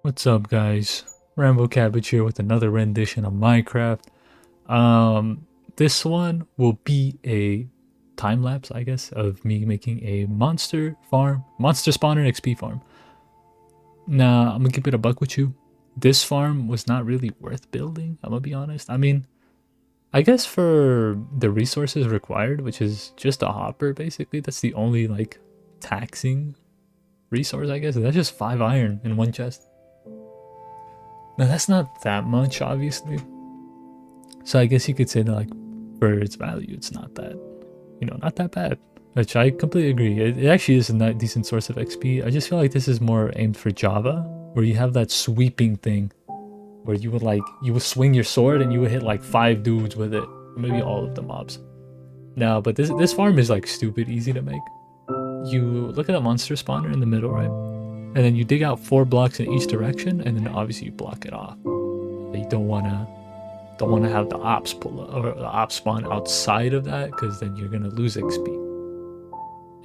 What's up, guys? Rambo Cabbage here with another rendition of Minecraft. This one will be a time lapse, I guess, of me making a monster farm, monster spawner XP farm. Now, I'm gonna keep it a buck with you. This farm was not really worth building, I'm gonna be honest. I mean, I guess for the resources required, which is just a hopper, basically, that's the only, like, taxing resource, I guess. That's just 5 iron in one chest. Now that's not that much, obviously. So I guess you could say that, like, for its value, it's not that, not that bad. Which I completely agree. It actually is a decent source of XP. I just feel like this is more aimed for Java, where you have that sweeping thing, where you would swing your sword and you would hit like 5 dudes with it, or maybe all of the mobs. Now, but this farm is like stupid easy to make. You look at a monster spawner in the middle, right? And then you dig out 4 blocks in each direction, and then obviously you block it off. You don't wanna have the ops pull up, or the ops spawn outside of that, because then you're gonna lose XP.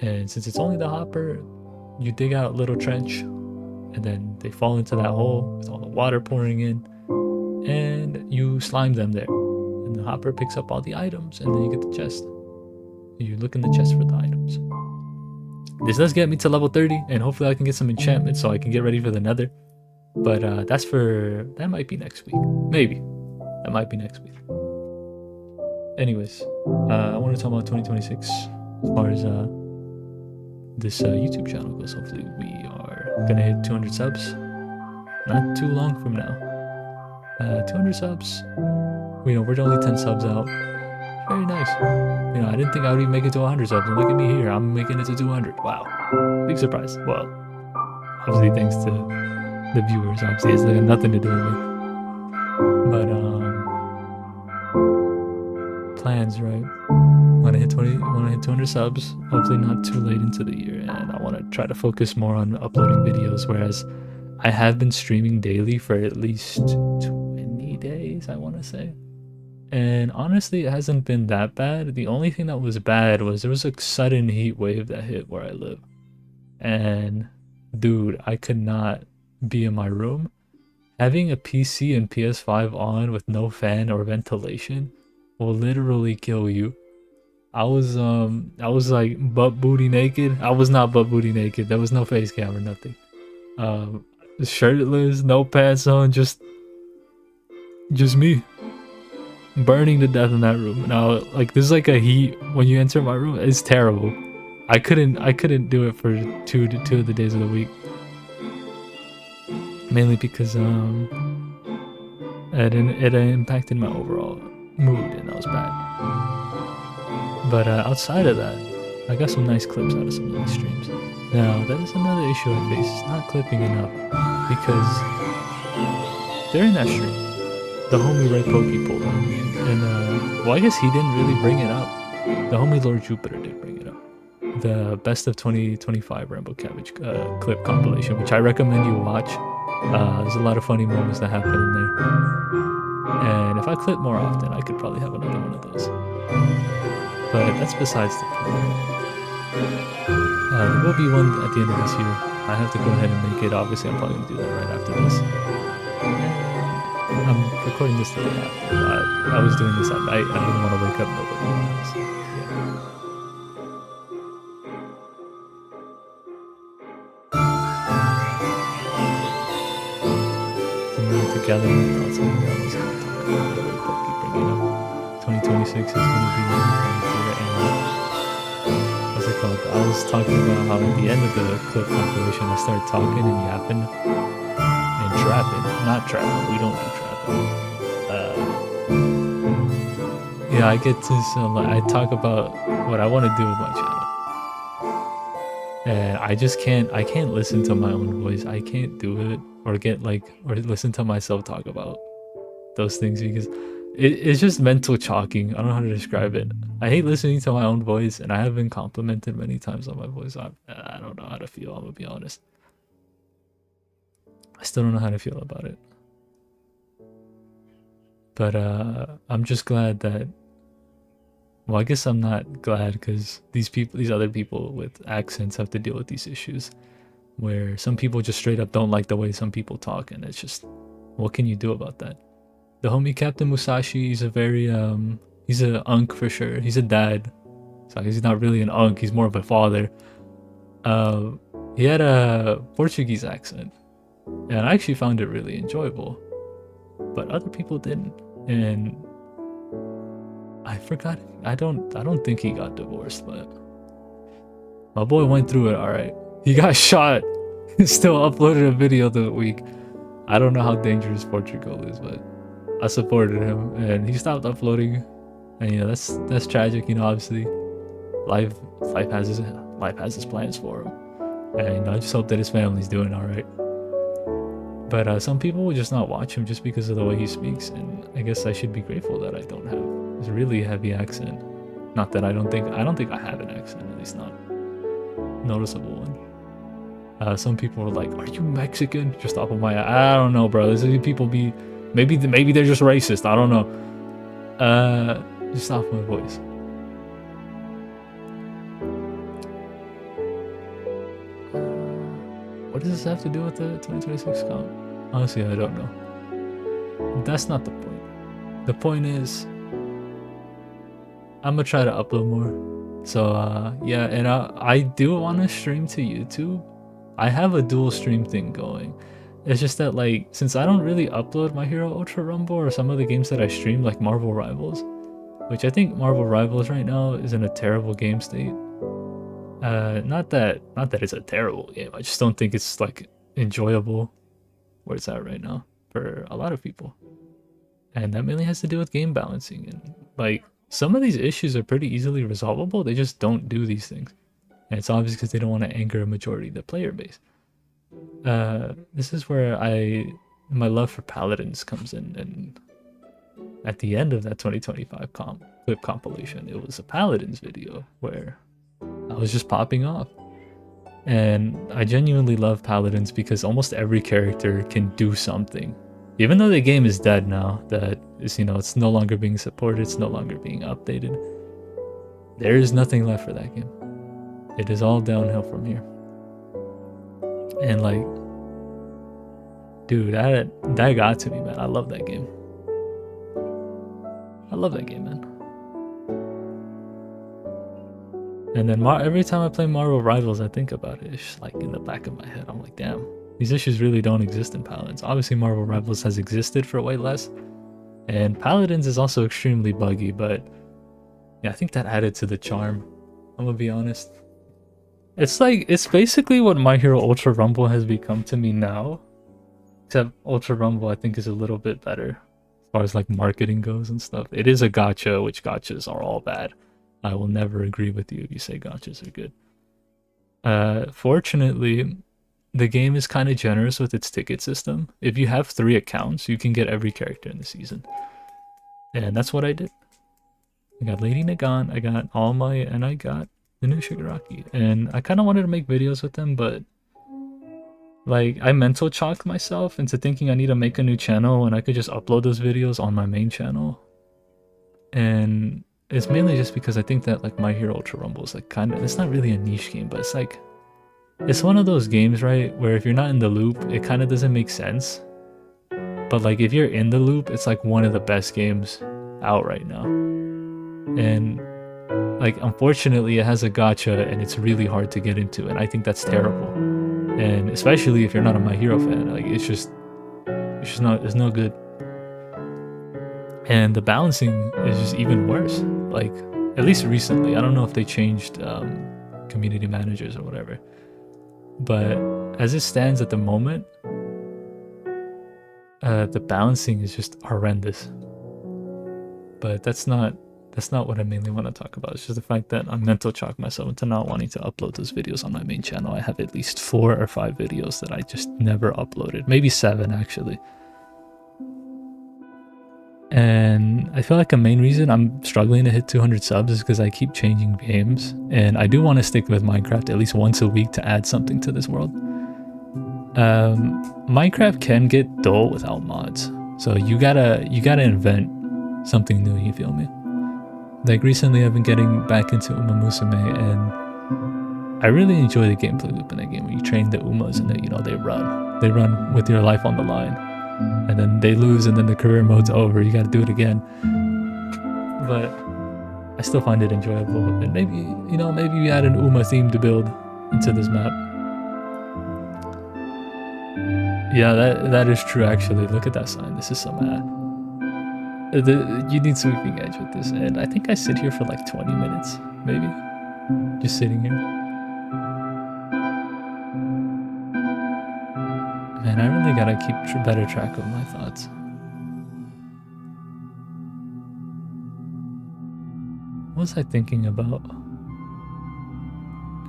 And since it's only the hopper, you dig out a little trench, and then they fall into that hole with all the water pouring in, and you slime them there. And the hopper picks up all the items, and then you get the chest. You look in the chest for the items. This does get me to level 30, and hopefully I can get some enchantment so I can get ready for the nether. But that might be next week. Maybe. That might be next week. Anyways, I want to talk about 2026 as far as this YouTube channel goes. Hopefully we are gonna hit 200 subs. Not too long from now. 200 subs. We're only 10 subs out. Very nice. I didn't think I would even make it to 100 subs, and look at me here. I'm making it to 200. Wow. Big surprise. Well, obviously thanks to the viewers. Obviously it's got nothing to do with me. But plans, right? Want to hit 200 subs. Hopefully not too late into the year, and I want to try to focus more on uploading videos. Whereas I have been streaming daily for at least 20 days, I want to say. And honestly, it hasn't been that bad. The only thing that was bad was there was a sudden heat wave that hit where I live. And dude, I could not be in my room. Having a PC and PS5 on with no fan or ventilation will literally kill you. I was like butt booty naked. I was not butt booty naked. There was no face cam or nothing. Shirtless, no pants on, just me. Burning to death in that room. Now, like, there's like a heat when you enter my room. It's terrible. I couldn't do it for two of the days of the week, mainly because it impacted my overall mood, and that was bad. But outside of that, I got some nice clips out of some of these streams. Now, that is another issue I face. It's not clipping enough, because during that stream, the homie Red Pokey pulled up, and well, I guess he didn't really bring it up. The homie Lord Jupiter did bring it up. The best of 2025 Rambo Cabbage clip compilation, which I recommend you watch. There's a lot of funny moments that happen in there, and if I clip more often, I could probably have another one of those. But that's besides the point. There will be one at the end of this year. I have to go ahead and make it. Obviously, I'm probably gonna do that right after this. I'm recording this the day after. I was doing this at night. I didn't want to wake up nobody. So, yeah. Together, I was going to talk about the way Pokey bringing up 2026 is going to be one and what's it called? I was talking about how at the end of the clip compilation, I started talking and yapping and trapping. Not trapping. We don't do trapping. Yeah, I get to I talk about what I want to do with my channel, and I can't listen to my own voice. I can't do it, or listen to myself talk about those things, because it's just mental chalking. I don't know how to describe it. I hate listening to my own voice, and I have been complimented many times on my voice. I don't know how to feel. I'm gonna be honest. I still don't know how to feel about it. But I'm just glad that, well, I guess I'm not glad, because these other people with accents have to deal with these issues. where some people just straight up don't like the way some people talk, and it's just, what can you do about that? The homie Captain Musashi, he's a very he's a unk for sure. He's a dad, so he's not really an unk. He's more of a father. He had a Portuguese accent, and I actually found it really enjoyable, but other people didn't. And I forgot. I don't think he got divorced, but my boy went through it all right. He got shot. Still uploaded a video the week. I don't know how dangerous Portugal is, but I supported him, and he stopped uploading. And you know, that's tragic. You know, obviously, life has his plans for him, and you know, I just hope that his family's doing all right. But some people will just not watch him just because of the way he speaks, and I guess I should be grateful that I don't have this really heavy accent. Not that I don't think I have an accent, at least not noticeable one. Some people are like, "Are you Mexican?" Just off of my, I don't know, bro. There's people be, maybe they're just racist. I don't know. Just off my voice. What does this have to do with the 2026 comp? Honestly, I don't know. That's not the point. The point is, I'm gonna try to upload more. So yeah, and I do want to stream to YouTube. I have a dual stream thing going. It's just that, like, since I don't really upload My Hero Ultra Rumble or some of the games that I stream, like Marvel Rivals, which I think Marvel Rivals right now is in a terrible game state. Not that it's a terrible game. I just don't think it's like enjoyable where it's at right now for a lot of people. And that mainly has to do with game balancing, and like some of these issues are pretty easily resolvable. They just don't do these things. And it's obvious because they don't want to anger a majority of the player base. This is where my love for Paladins comes in, and at the end of that 2025 clip compilation, it was a Paladins video where I was just popping off. And I genuinely love Paladins because almost every character can do something. Even though the game is dead now, that is, you know, it's no longer being supported, it's no longer being updated, there is nothing left for that game. It is all downhill from here. And like, dude, that got to me, man. I love that game. I love that game, man. And then every time I play Marvel Rivals, I think about it. It's just like in the back of my head. I'm like, damn, these issues really don't exist in Paladins. Obviously, Marvel Rivals has existed for way less. And Paladins is also extremely buggy, but yeah, I think that added to the charm. I'm gonna be honest. It's like, it's basically what My Hero Ultra Rumble has become to me now. Except Ultra Rumble, I think, is a little bit better as far as like marketing goes and stuff. It is a gacha, which gachas are all bad. I will never agree with you if you say gachas are good. Fortunately, the game is kind of generous with its ticket system. If you have 3 accounts, you can get every character in the season. And that's what I did. I got Lady Nagan, I got All Might, and I got the new Shigaraki. And I kind of wanted to make videos with them, but like, I mental chalked myself into thinking I need to make a new channel and I could just upload those videos on my main channel. And it's mainly just because I think that like My Hero Ultra Rumble is like kind of, it's not really a niche game, but it's like, it's one of those games, right, where if you're not in the loop, it kind of doesn't make sense. But like if you're in the loop, it's like one of the best games out right now. And like, unfortunately, it has a gacha and it's really hard to get into, and I think that's terrible. And especially if you're not a My Hero fan, like it's no good. And the balancing is just even worse. Like, at least recently, I don't know if they changed community managers or whatever, but as it stands at the moment, the balancing is just horrendous. But that's not what I mainly want to talk about. It's just the fact that I'm mental chalk myself into not wanting to upload those videos on my main channel. I have at least 4 or 5 videos that I just never uploaded. Maybe 7 actually. And I feel like a main reason I'm struggling to hit 200 subs is because I keep changing games. And I do want to stick with Minecraft at least once a week to add something to this world. Minecraft can get dull without mods. So you gotta invent something new, you feel me? Like recently I've been getting back into Uma Musume, and I really enjoy the gameplay loop in that game when you train the Umas and they, you know, they run with your life on the line, and then they lose and then the career mode's over. You got to do it again. But I still find it enjoyable. And maybe, you know, maybe we add an Uma theme to build into this map. Yeah, that is true actually. Look at that sign. This is some ad. You need sweeping edge with this, and I think I sit here for like 20 minutes, maybe, just sitting here. Man, I really gotta keep better track of my thoughts. What was I thinking about?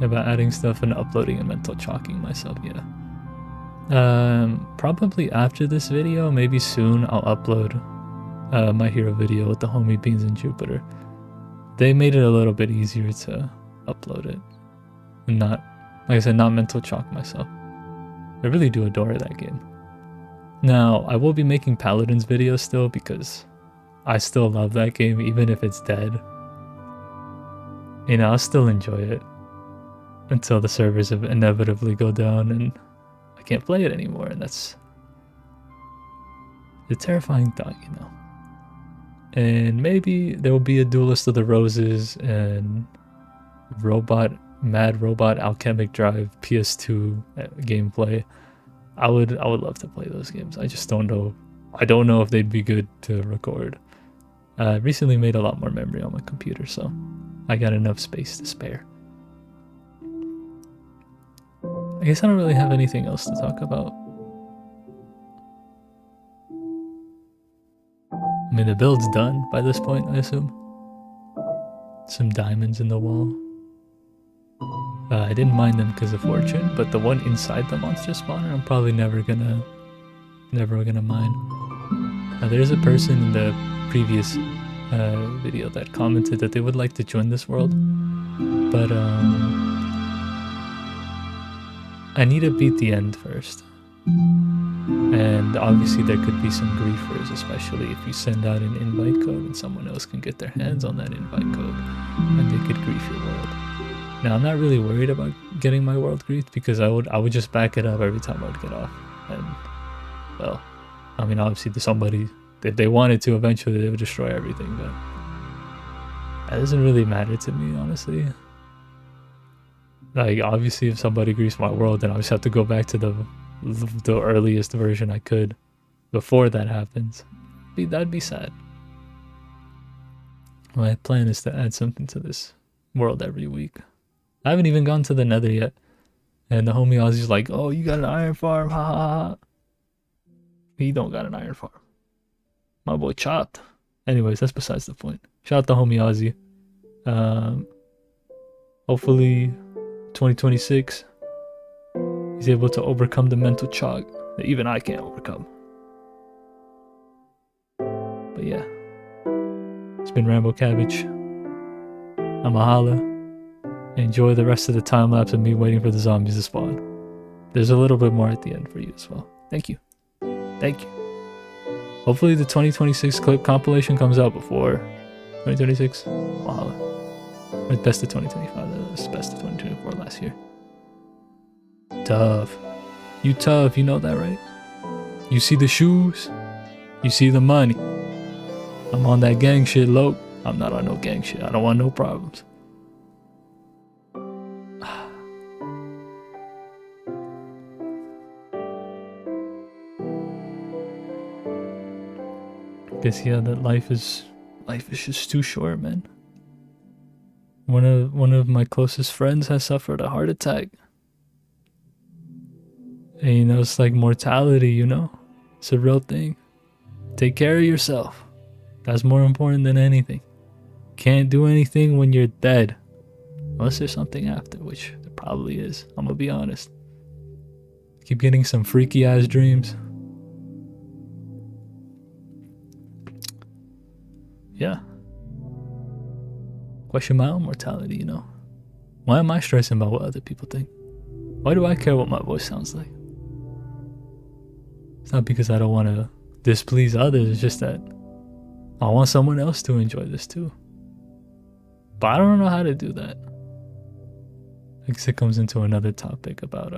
About adding stuff and uploading and mental chalking myself, yeah. Probably after this video, maybe soon, I'll upload my hero video with the homie Beans and Jupiter. They made it a little bit easier to upload it. And not, like I said, not mental chalk myself. I really do adore that game. Now, I will be making Paladins videos still because I still love that game even if it's dead. You know, I'll still enjoy it until the servers inevitably go down and I can't play it anymore, and that's a terrifying thought, you know. And maybe there will be a Duelist of the Roses and Mad Robot Alchemic Drive PS2 gameplay. I would love to play those games. I just don't know. I don't know if they'd be good to record. I recently made a lot more memory on my computer, so I got enough space to spare. I guess I don't really have anything else to talk about. I mean, the build's done by this point, I assume. Some diamonds in the wall. I didn't mine them because of fortune, but the one inside the monster spawner, I'm probably never gonna mine. There's a person in the previous video that commented that they would like to join this world, but I need to beat the end first. And obviously there could be some griefers, especially if you send out an invite code and someone else can get their hands on that invite code and they could grief your world. Now, I'm not really worried about getting my world griefed because I would just back it up every time I would get off. And, well, I mean, obviously somebody, if they wanted to, eventually they would destroy everything, but that doesn't really matter to me, honestly. Like, obviously if somebody griefs my world, then I'll just have to go back to the earliest version I could before that happens. That'd be sad. My plan is to add something to this world every week. I haven't even gone to the Nether yet, and the homie Ozzy's like, "Oh, you got an iron farm, ha ha ha." He don't got an iron farm. My boy chopped. Anyways, that's besides the point. Shout out to homie Ozzy. Hopefully 2026 he's able to overcome the mental chalk that even I can't overcome. But yeah, it's been Rambo Cabbage. I'm a holla. Enjoy the rest of the time lapse of me waiting for the zombies to spawn. There's a little bit more at the end for you as well. Thank you. Thank you. Hopefully the 2026 clip compilation comes out before 2026. Mahalo. Or best of 2025. That was best of 2024 last year. Tough. You tough, you know that, right? You see the shoes, you see the money. I'm on that gang shit, Loke. I'm not on no gang shit. I don't want no problems. Guess yeah, that life is just too short, man. One of my closest friends has suffered a heart attack. And you know, it's like mortality, you know? It's a real thing. Take care of yourself. That's more important than anything. Can't do anything when you're dead. Unless there's something after, which there probably is. I'm gonna be honest. Keep getting some freaky ass dreams. Yeah. Question my own mortality, you know? Why am I stressing about what other people think? Why do I care what my voice sounds like? It's not because I don't want to displease others, it's just that I want someone else to enjoy this too. But I don't know how to do that. I guess it comes into another topic about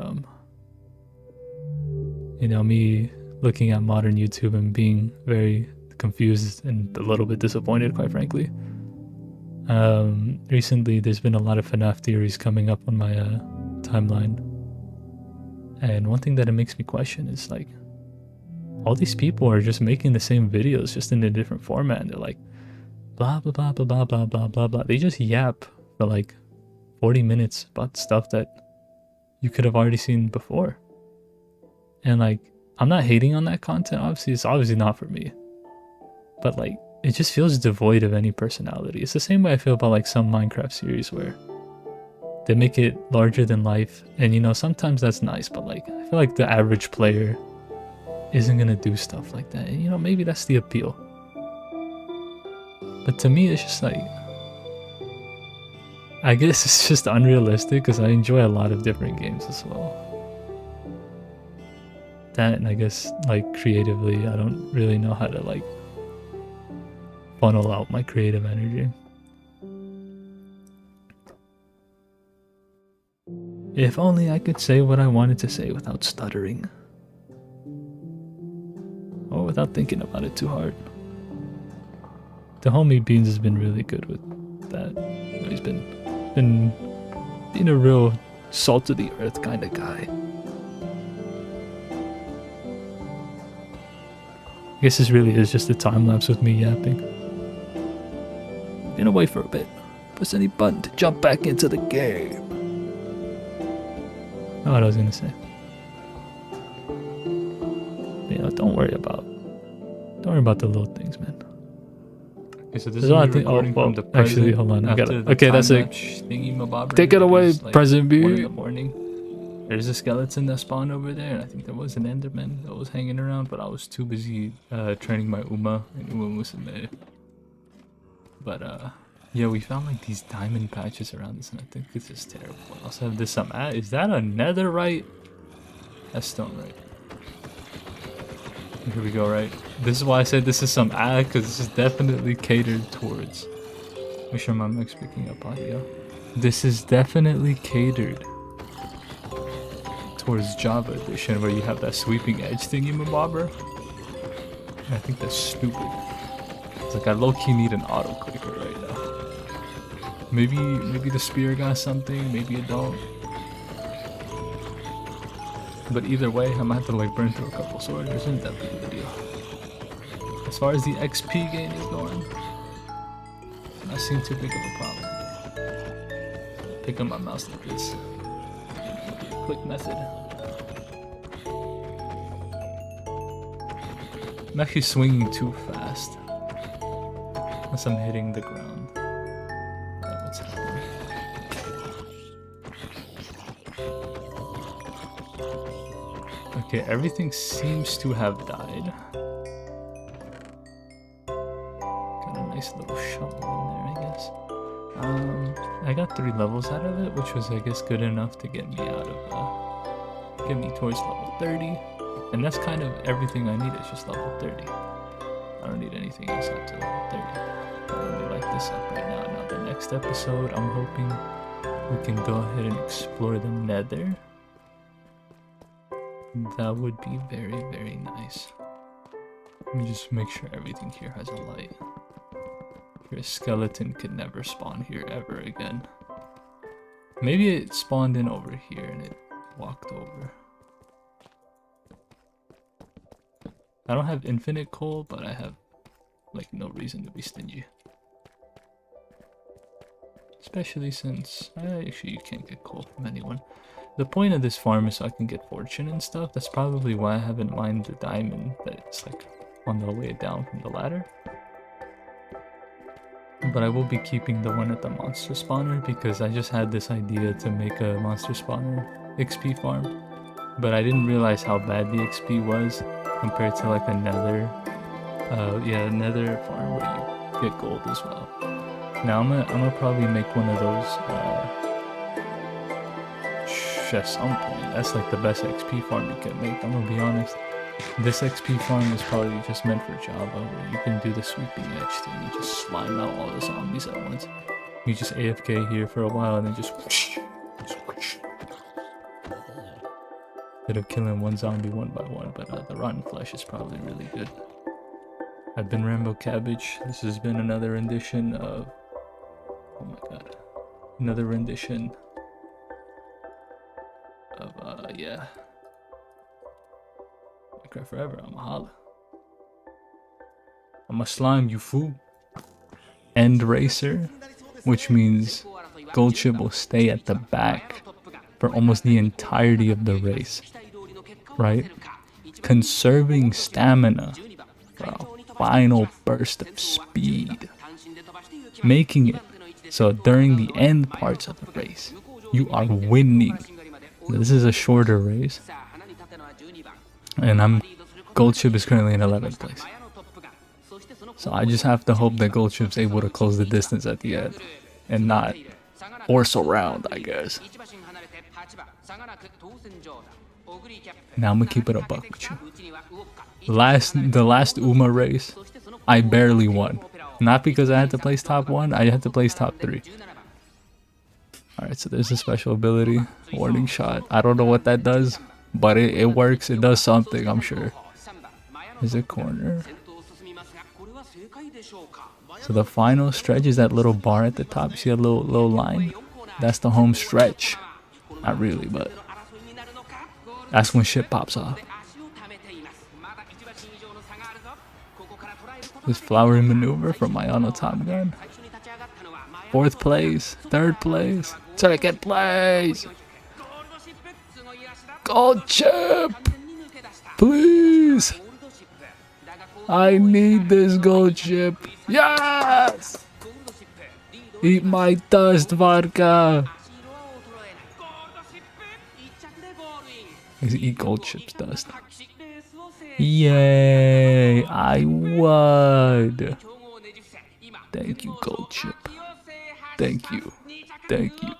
me looking at modern YouTube and being very confused and a little bit disappointed, quite frankly. Recently there's been a lot of FNAF theories coming up on my timeline, and one thing that it makes me question is like, all these people are just making the same videos just in a different format, and they're like blah blah blah blah blah blah blah blah blah. They just yap for like 40 minutes about stuff that you could have already seen before. And like, I'm not hating on that content, obviously it's obviously not for me, but like, it just feels devoid of any personality. It's the same way I feel about like some Minecraft series where they make it larger than life, and you know, sometimes that's nice, but like, I feel like the average player isn't gonna do stuff like that, and you know, maybe that's the appeal. But to me, it's just like, I guess it's just unrealistic because I enjoy a lot of different games as well. That, and I guess like creatively, I don't really know how to like funnel out my creative energy. If only I could say what I wanted to say without stuttering, or without thinking about it too hard. The homie Beans has been really good with that. He's been being a real salt of the earth kind of guy. I guess this really is just a time lapse with me yapping. Been away for a bit. Press any button to jump back into the game. Oh, what I was gonna say. You know, don't worry about the little things, man. Okay, so this is me recording from the present. Actually, hold on. I gotta. Okay, that's it. Thingy-mabobber. Take it away, Like President B. 1 in the morning. There's a skeleton that spawned over there, and I think there was an enderman that was hanging around, but I was too busy training my Uma and Uma Musume. But yeah, we found like these diamond patches around this, and I think this is terrible. I also have this is that a netherite? That's stone, right? Here we go, right? This is why I said this is some because this is definitely catered towards. Make sure my mic's picking up audio. This is definitely catered towards Java Edition, where you have that sweeping edge thingy-mabobber. I think that's stupid. It's like I low-key need an auto-clicker right now. Maybe the spear got something, maybe it don't. But either way, I might have to like burn through a couple soldiers and that'd be the video. As far as the XP gain is going, I seem too big of a problem. Pick up my mouse like this. Quick method. I'm actually swinging too fast. Unless I'm hitting the ground. What's happening? Okay, everything seems to have died. Got a nice little shovel in there, I guess. I got 3 levels out of it, which was, I guess, good enough to get me out of, get me towards level 30. And that's kind of everything I need, is just level 30. I don't need anything else up to level 30. But let me light this up right now. Now, the next episode, I'm hoping we can go ahead and explore the nether. That would be very, very nice. Let me just make sure everything here has a light. Your skeleton could never spawn here ever again. Maybe it spawned in over here and it walked over. I don't have infinite coal, but I have like no reason to be stingy. Especially since actually you can't get coal from anyone. The point of this farm is so I can get fortune and stuff. That's probably why I haven't mined the diamond that's like on the way down from the ladder. But I will be keeping the one at the monster spawner because I just had this idea to make a monster spawner XP farm. But I didn't realize how bad the XP was compared to like a nether, nether farm where you get gold as well. Now I'm gonna probably make one of those at some point. That's like the best XP farm you can make, I'm gonna be honest. This XP farm is probably just meant for Java, where you can do the sweeping edge thing. You just slime out all the zombies at once. You just AFK here for a while and then just Instead of killing one zombie one by one, but the rotten flesh is probably really good. I've been Rambo Cabbage. This has been another rendition of... Oh my god. Another rendition of, yeah. Minecraft Forever, I'm a holla. I'm a slime, you fool. End Racer, which means Gold Chip will stay at the back for almost the entirety of the race, right? Conserving stamina for a final burst of speed, making it so during the end parts of the race, you are winning. This is a shorter race, and Gold Chip is currently in 11th place. So I just have to hope that Gold Chip's able to close the distance at the end and not force around, I guess. Now I'm gonna keep it a buck with you. The last UMA race, I barely won. Not because I had to place top 1, I had to place top 3. Alright, so there's a special ability, warning shot. I don't know what that does, but it works, it does something, I'm sure. There's a corner. So the final stretch is that little bar at the top. You see a little line? That's the home stretch. Not really, but that's when shit pops off. This flowery maneuver from my Top Gun. 4th place, 3rd place, 2nd place. Gold Chip! Please! I need this Gold Chip. Yes! Eat my dust, vodka. Eat Gold Chip's dust. Yay! I won. Thank you, Gold Chip. Thank you. Thank you.